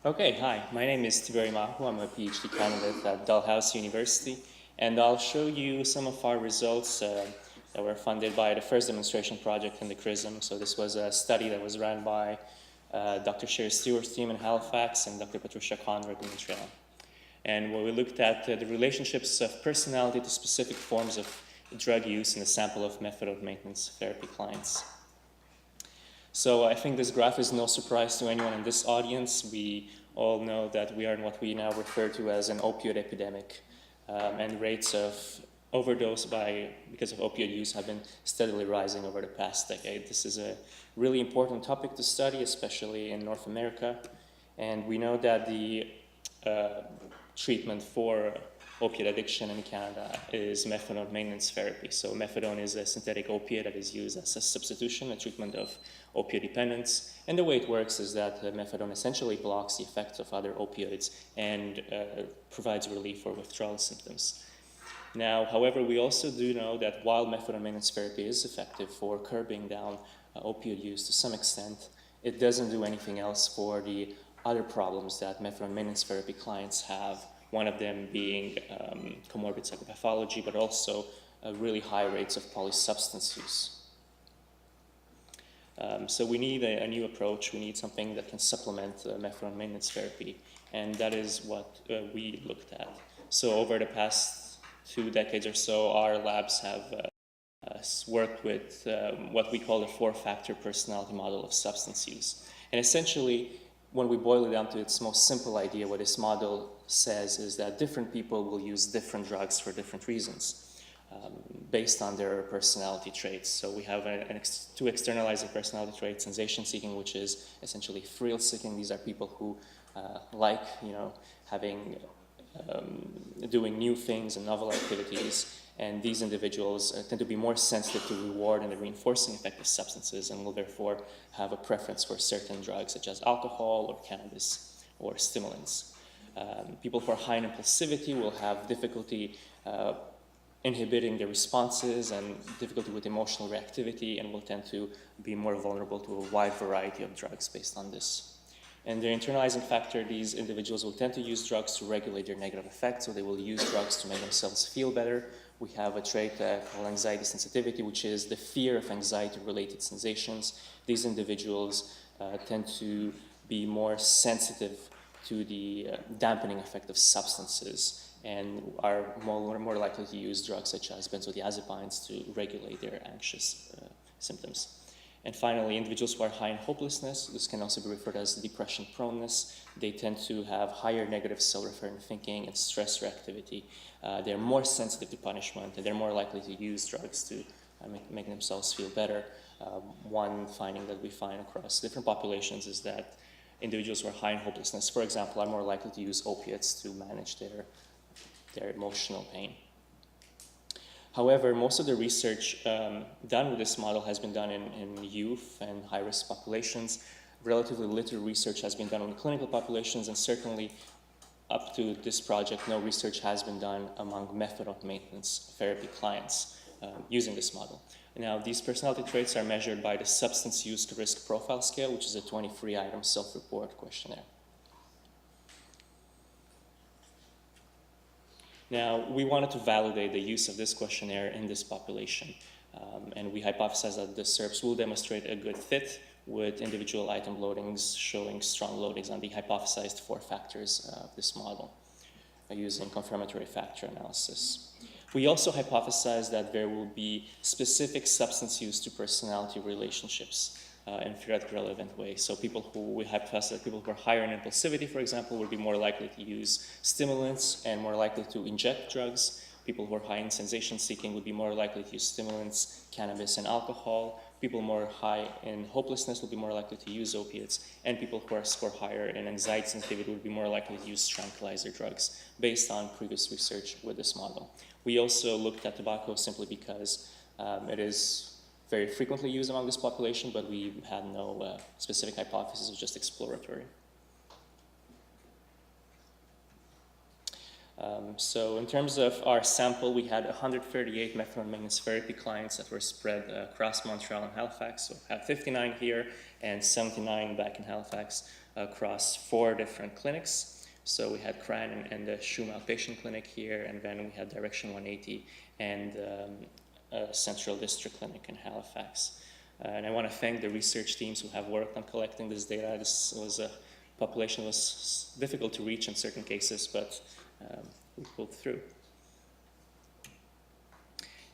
Okay, hi, my name is Tiberiu Mahu. I'm a PhD candidate at Dalhousie University, and I'll show you some of our results that were funded by the first demonstration project in the CRISM. So this was a study that was run by Dr. Sherry Stewart's team in Halifax and Dr. Patricia Conrad in Montreal. And where we looked at the relationships of personality to specific forms of drug use in a sample of methadone maintenance therapy clients. So I think this graph is no surprise to anyone in this audience. We all know that we are in what we now refer to as an opioid epidemic, and rates of overdose because of opioid use have been steadily rising over the past decade. This is a really important topic to study, especially in North America, and we know that the treatment for opiate addiction in Canada is methadone maintenance therapy. So methadone is a synthetic opiate that is used as a substitution, a treatment of opioid dependence. And the way it works is that methadone essentially blocks the effects of other opioids and provides relief for withdrawal symptoms. Now, however, we also do know that while methadone maintenance therapy is effective for curbing down opioid use to some extent, it doesn't do anything else for the other problems that methadone maintenance therapy clients have. One of them being comorbid psychopathology, but also really high rates of polysubstance use. So we need a new approach. We need something that can supplement methadone maintenance therapy, and that is what we looked at. So over the past 2 decades or so, our labs have worked with what we call the 4-factor personality model of substance use. And essentially, when we boil it down to its most simple idea, what this model says is that different people will use different drugs for different reasons based on their personality traits. So we have two externalizing personality traits: sensation seeking, which is essentially thrill seeking. These are people who like, doing new things and novel activities. And these individuals tend to be more sensitive to reward and the reinforcing effect of substances, and will therefore have a preference for certain drugs such as alcohol or cannabis or stimulants. People who are high in impulsivity will have difficulty inhibiting their responses and difficulty with emotional reactivity, and will tend to be more vulnerable to a wide variety of drugs based on this. And their internalizing factor, these individuals will tend to use drugs to regulate their negative effects, so they will use drugs to make themselves feel better. We have a trait called anxiety sensitivity, which is the fear of anxiety-related sensations. These individuals tend to be more sensitive to the dampening effect of substances and are more likely to use drugs such as benzodiazepines to regulate their anxious symptoms. And finally, individuals who are high in hopelessness, this can also be referred as depression proneness. They tend to have higher negative self-referent thinking and stress reactivity. They're more sensitive to punishment, and they're more likely to use drugs to make themselves feel better. One finding that we find across different populations is that individuals who are high in hopelessness, for example, are more likely to use opiates to manage their emotional pain. However, most of the research done with this model has been done in youth and high-risk populations. Relatively little research has been done on clinical populations, and certainly up to this project, no research has been done among methadone maintenance therapy clients using this model. Now, these personality traits are measured by the Substance Use Risk Profile Scale, which is a 23-item self-report questionnaire. Now, we wanted to validate the use of this questionnaire in this population, and we hypothesized that the SERPs will demonstrate a good fit with individual item loadings showing strong loadings on the hypothesized 4 factors of this model using confirmatory factor analysis. We also hypothesized that there will be specific substance use to personality relationships in theoretically relevant ways. So we hypothesized that people who are higher in impulsivity, for example, would be more likely to use stimulants and more likely to inject drugs. People who are high in sensation seeking would be more likely to use stimulants, cannabis, and alcohol. People more high in hopelessness will be more likely to use opiates, and people who score higher in anxiety sensitivity would be more likely to use tranquilizer drugs based on previous research with this model. We also looked at tobacco simply because it is very frequently used among this population, but we had no specific hypothesis, it was just exploratory. So in terms of our sample, we had 138 methadone maintenance therapy clients that were spread across Montreal and Halifax. So we had 59 here and 79 back in Halifax. across 4 different clinics. So we had CRAN and the Shum outpatient clinic here, and then we had Direction 180 and Central District Clinic in Halifax. And I want to thank the research teams who have worked on collecting this data. This was a population that was difficult to reach in certain cases, but we pulled through.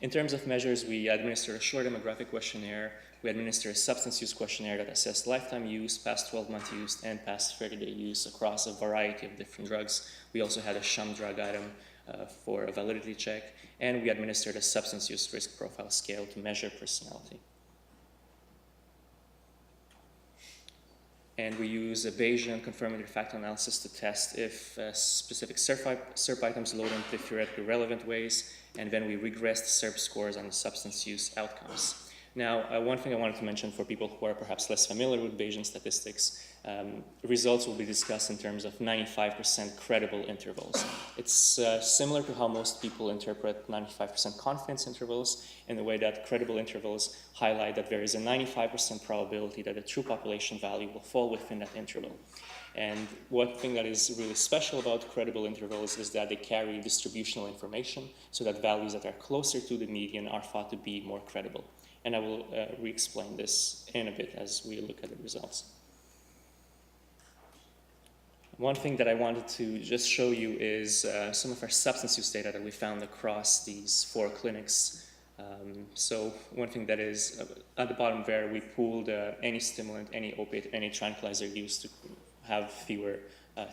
In terms of measures, we administered a short demographic questionnaire. We administered a substance use questionnaire that assessed lifetime use, past 12-month use, and past 30-day use across a variety of different drugs. We also had a SHUM drug item for a validity check, and we administered a substance use risk profile scale to measure personality. And we use a Bayesian confirmatory factor analysis to test if specific SERP items load into theoretically relevant ways, and then we regressed SERP scores on the substance use outcomes. Now, one thing I wanted to mention for people who are perhaps less familiar with Bayesian statistics, results will be discussed in terms of 95% credible intervals. It's similar to how most people interpret 95% confidence intervals, in the way that credible intervals highlight that there is a 95% probability that the true population value will fall within that interval. And one thing that is really special about credible intervals is that they carry distributional information, so that values that are closer to the median are thought to be more credible. And I will re-explain this in a bit as we look at the results. One thing that I wanted to just show you is some of our substance use data that we found across these 4 clinics. So one thing that is, at the bottom there, we pooled any stimulant, any opiate, any tranquilizer used to have fewer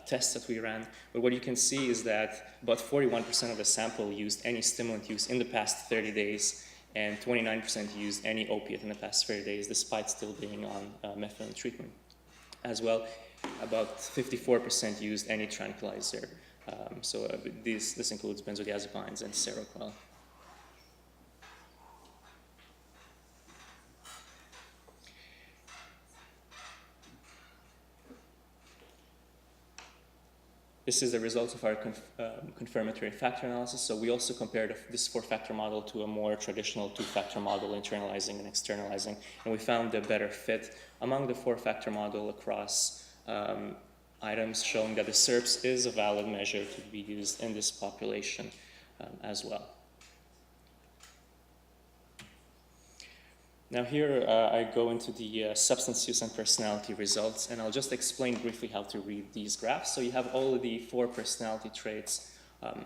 tests that we ran. But what you can see is that about 41% of the sample used any stimulant use in the past 30 days, and 29% used any opiate in the past 30 days, despite still being on methadone treatment. As well, about 54% used any tranquilizer. This includes benzodiazepines and Seroquel. This is the result of our confirmatory factor analysis. So we also compared this 4-factor model to a more traditional 2-factor model, internalizing and externalizing, and we found a better fit among the 4-factor model across items, showing that the SERPs is a valid measure to be used in this population as well. Now here I go into the substance use and personality results, and I'll just explain briefly how to read these graphs. So you have all of the 4 personality traits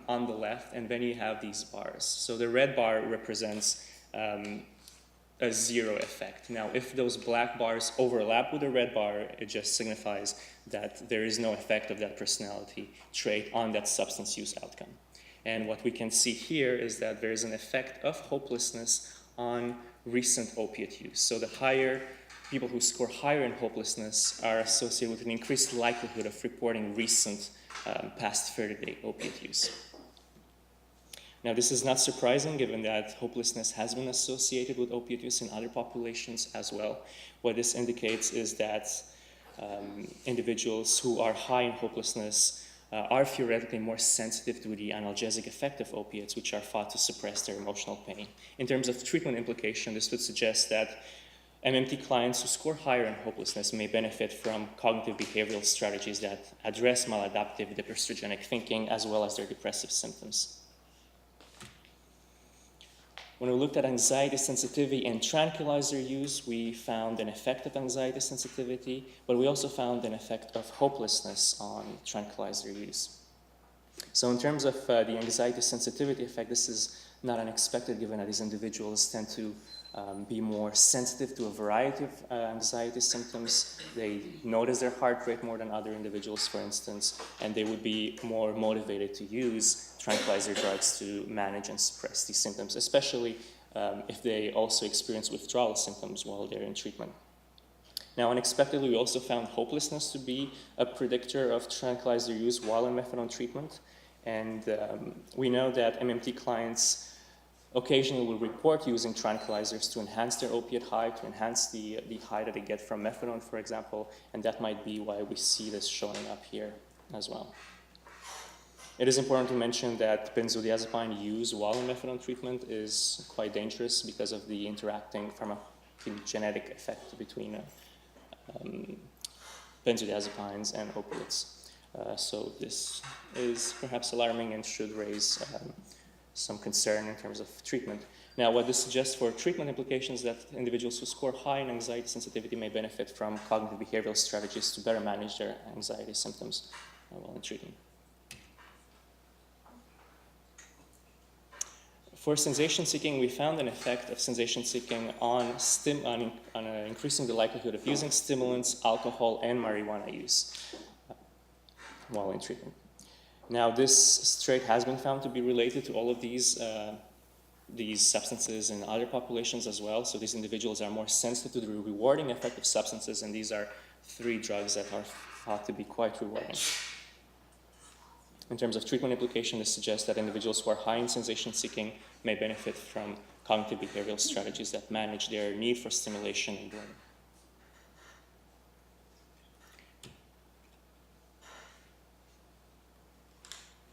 on the left, and then you have these bars. So the red bar represents a 0 effect. Now, if those black bars overlap with the red bar, it just signifies that there is no effect of that personality trait on that substance use outcome. And what we can see here is that there is an effect of hopelessness on recent opiate use. So the higher people who score higher in hopelessness are associated with an increased likelihood of reporting recent past 30-day opiate use. Now, this is not surprising given that hopelessness has been associated with opiate use in other populations as well. What this indicates is that individuals who are high in hopelessness are theoretically more sensitive to the analgesic effect of opiates, which are thought to suppress their emotional pain. In terms of treatment implication, this would suggest that MMT clients who score higher in hopelessness may benefit from cognitive behavioral strategies that address maladaptive depresogenic thinking as well as their depressive symptoms. When we looked at anxiety sensitivity and tranquilizer use, we found an effect of anxiety sensitivity, but we also found an effect of hopelessness on tranquilizer use. So in terms of the anxiety sensitivity effect, this is not unexpected given that these individuals tend to be more sensitive to a variety of anxiety symptoms. They notice their heart rate more than other individuals, for instance, and they would be more motivated to use tranquilizer drugs to manage and suppress these symptoms, especially if they also experience withdrawal symptoms while they're in treatment. Now, unexpectedly, we also found hopelessness to be a predictor of tranquilizer use while in methadone treatment, and we know that MMT clients occasionally will report using tranquilizers to enhance their opiate high, to enhance the high that they get from methadone, for example, and that might be why we see this showing up here as well. It is important to mention that benzodiazepine use while in methadone treatment is quite dangerous because of the interacting pharmacogenetic effect between benzodiazepines, and opiates. So this is perhaps alarming and should raise some concern in terms of treatment. Now, what this suggests for treatment implications that individuals who score high in anxiety sensitivity may benefit from cognitive behavioral strategies to better manage their anxiety symptoms while in treatment. For sensation seeking, we found an effect of sensation seeking on increasing the likelihood of using stimulants, alcohol, and marijuana use while in treatment. Now, this trait has been found to be related to all of these substances in other populations as well. So these individuals are more sensitive to the rewarding effect of substances, and these are 3 drugs that are thought to be quite rewarding. In terms of treatment implication, this suggests that individuals who are high in sensation seeking may benefit from cognitive behavioral strategies that manage their need for stimulation and boredom.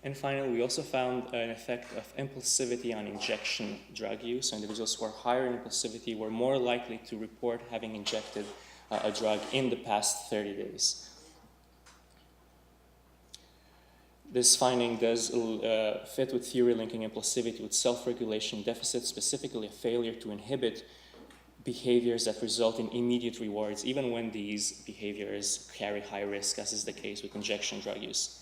And finally, we also found an effect of impulsivity on injection drug use. So individuals who are higher in impulsivity were more likely to report having injected a drug in the past 30 days. This finding does fit with theory linking impulsivity with self-regulation deficits, specifically a failure to inhibit behaviors that result in immediate rewards, even when these behaviors carry high risk, as is the case with injection drug use.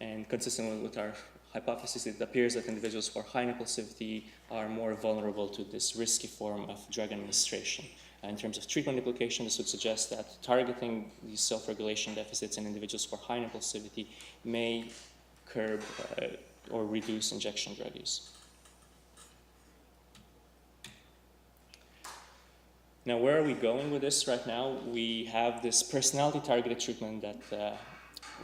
And consistent with our hypothesis, it appears that individuals who are high in impulsivity are more vulnerable to this risky form of drug administration. In terms of treatment implication, this would suggest that targeting these self-regulation deficits in individuals who are high in impulsivity may curb or reduce injection drug use. Now, where are we going with this right now? We have this personality-targeted treatment that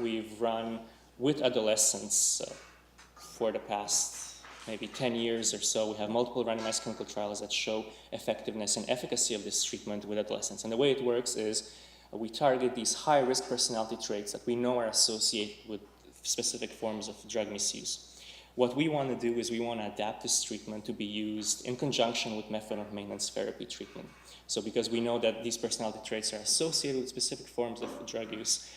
we've run with adolescents for the past maybe 10 years or so. We have multiple randomized clinical trials that show effectiveness and efficacy of this treatment with adolescents. And the way it works is we target these high-risk personality traits that we know are associated with specific forms of drug misuse. What we want to do is we want to adapt this treatment to be used in conjunction with methadone maintenance therapy treatment. So because we know that these personality traits are associated with specific forms of drug use,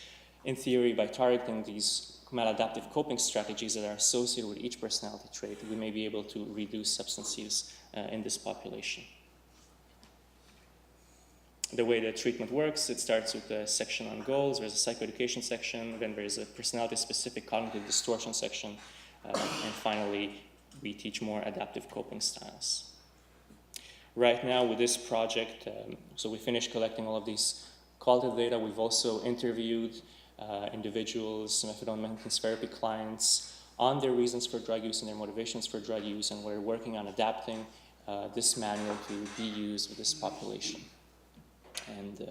in theory, by targeting these maladaptive coping strategies that are associated with each personality trait, we may be able to reduce substance use in this population. The way the treatment works, it starts with a section on goals, there's a psychoeducation section, then there's a personality-specific cognitive distortion section, and finally, we teach more adaptive coping styles. Right now, with this project, so we finished collecting all of these qualitative data. We've also interviewed individuals, methadone maintenance therapy clients, on their reasons for drug use and their motivations for drug use, and we're working on adapting this manual to be used with this population. And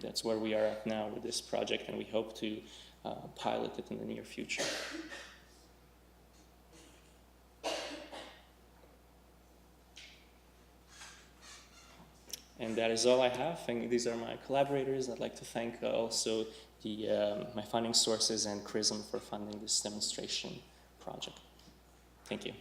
that's where we are at now with this project, and we hope to pilot it in the near future. And that is all I have. And these are my collaborators. I'd like to thank also my funding sources and CRISM for funding this demonstration project. Thank you.